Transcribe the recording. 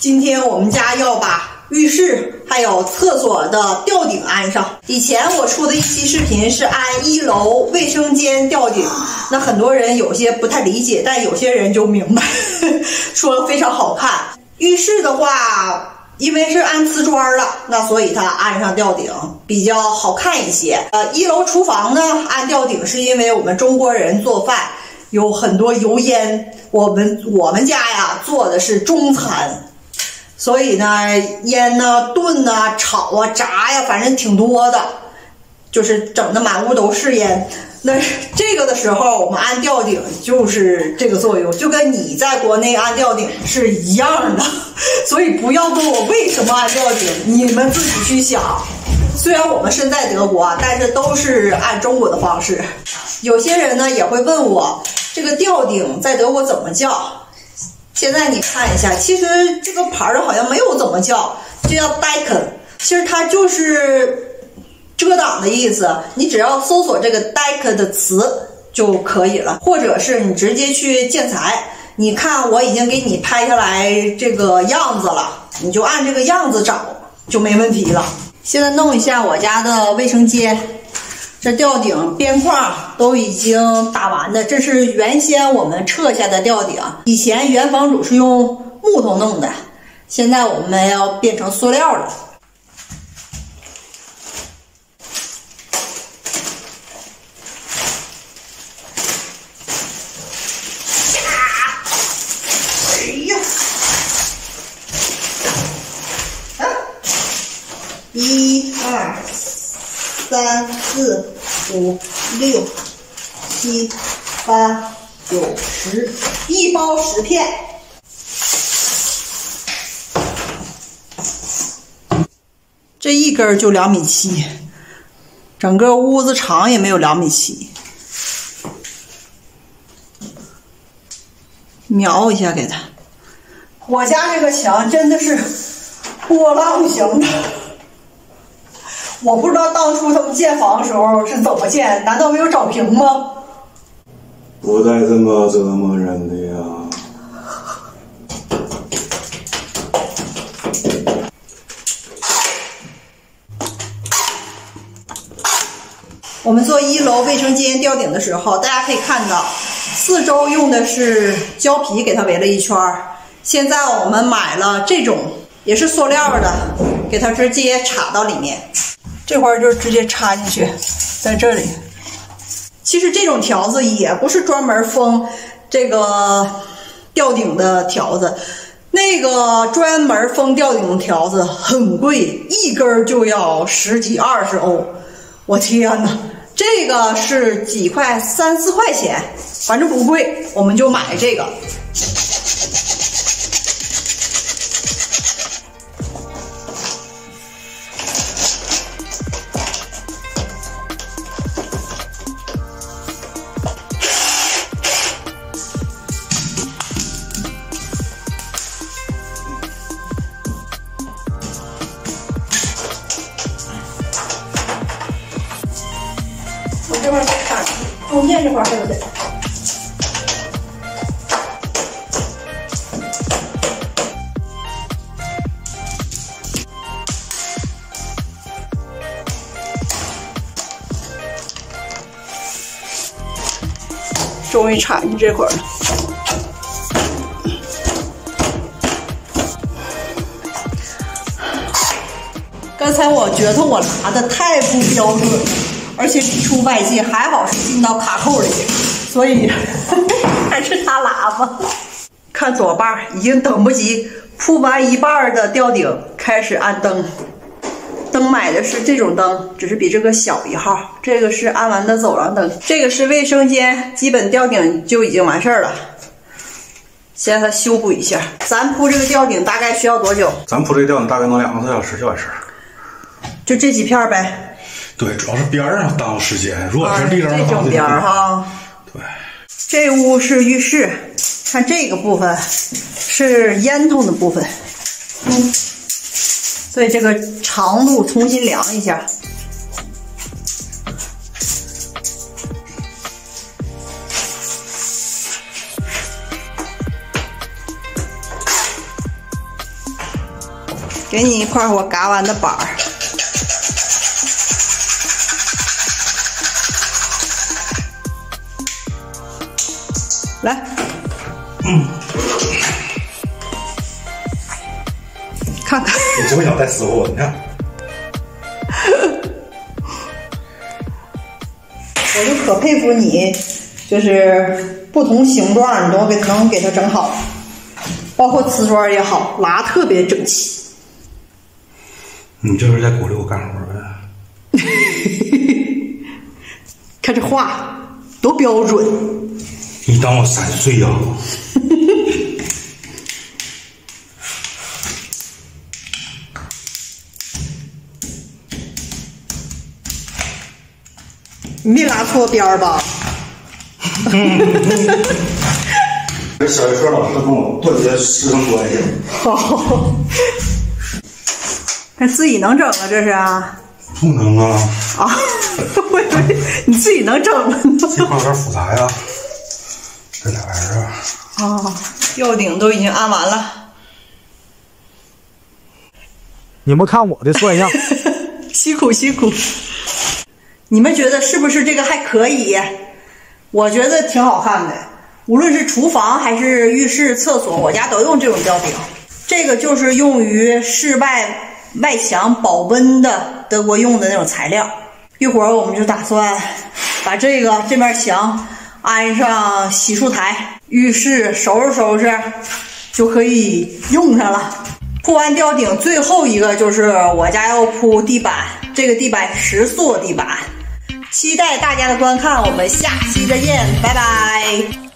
今天我们家要把浴室还有厕所的吊顶安上。以前我出的一期视频是安1楼卫生间吊顶，那很多人有些不太理解，但有些人就明白，说非常好看。浴室的话，因为是安瓷砖了，那所以它安上吊顶比较好看一些。1楼厨房呢安吊顶，是因为我们中国人做饭有很多油烟，我们家呀做的是中餐。所以呢，腌呐、炖呐、炒啊、炸呀，反正挺多的，就是整的满屋都是烟。那这个的时候，我们安吊顶就是这个作用，就跟你在国内安吊顶是一样的。所以不要问我为什么安吊顶，你们自己去想。虽然我们身在德国，但是都是按中国的方式。有些人呢也会问我，这个吊顶在德国怎么叫？现在你看一下，其实这个牌儿好像没有怎么叫，就叫 Decken。其实它就是遮挡的意思，你只要搜索这个 Decken 的词就可以了，或者是你直接去建材。你看我已经给你拍下来这个样子了，你就按这个样子找就没问题了。现在弄一下我家的卫生间。这吊顶边框都已经打完的，这是原先我们撤下的吊顶。以前原房主是用木头弄的，现在我们要变成塑料了。哎呀！啊！1、2、3、4、5、6、7、8、9、10，一包10片。这一根就2.7米，整个屋子长也没有2.7米。瞄一下给他。我家这个墙真的是波浪形的。我不知道当初他们建房的时候是怎么建，难道没有找平吗？不带这么折磨人的呀。我们做1楼卫生间吊顶的时候，大家可以看到四周用的是胶皮给它围了一圈。现在我们买了这种也是塑料的，给它直接插到里面。这块就直接插进去，在这里。其实这种条子也不是专门封这个吊顶的条子，那个专门封吊顶的条子很贵，一根就要10几20欧。我天哪，这个是几块，3、4块钱，反正不贵，我们就买这个。这块卡中间这块对不对？终于插进这块了。刚才我觉得我拿的太不标准了。而且里出外进，还好是进到卡扣里，所以还是他喇叭。看左半已经等不及，铺完一半的吊顶开始安灯。灯买的是这种灯，只是比这个小1号。这个是安完的走廊灯，这个是卫生间，基本吊顶就已经完事儿了。现在它修补一下。咱铺这个吊顶大概需要多久？咱铺这个吊顶大概能2个多小时就完事儿。就这几片呗。对，主要是边上耽误时间。如果是立正的话，这整边哈。对。这屋是浴室，看这个部分是烟囱的部分。所以这个长度重新量一下。给你一块我嘎完的板儿。来，看看。你这么想带死我，你看。我就可佩服你，就是不同形状你都能给它整好，包括瓷砖也好，拉特别整齐。你这是在鼓励我干活呗？看这画多标准。你当我3岁呀？你没拉错边儿吧？这小学课老师跟我断绝师生关系。好，看自己能整啊，这是啊？不能啊！啊，我以为你自己能整呢。这块有点复杂呀，这俩玩意儿啊。哦，吊顶都已经安完了。你们看我的算样。辛苦辛苦。你们觉得是不是这个还可以？我觉得挺好看的，无论是厨房还是浴室、厕所，我家都用这种吊顶。这个就是用于室外外墙保温的德国用的那种材料。一会儿我们就打算把这面墙安上洗漱台，浴室收拾收拾就可以用上了。铺完吊顶，最后一个就是我家要铺地板，这个地板石塑地板。期待大家的观看，我们下期再见，拜拜。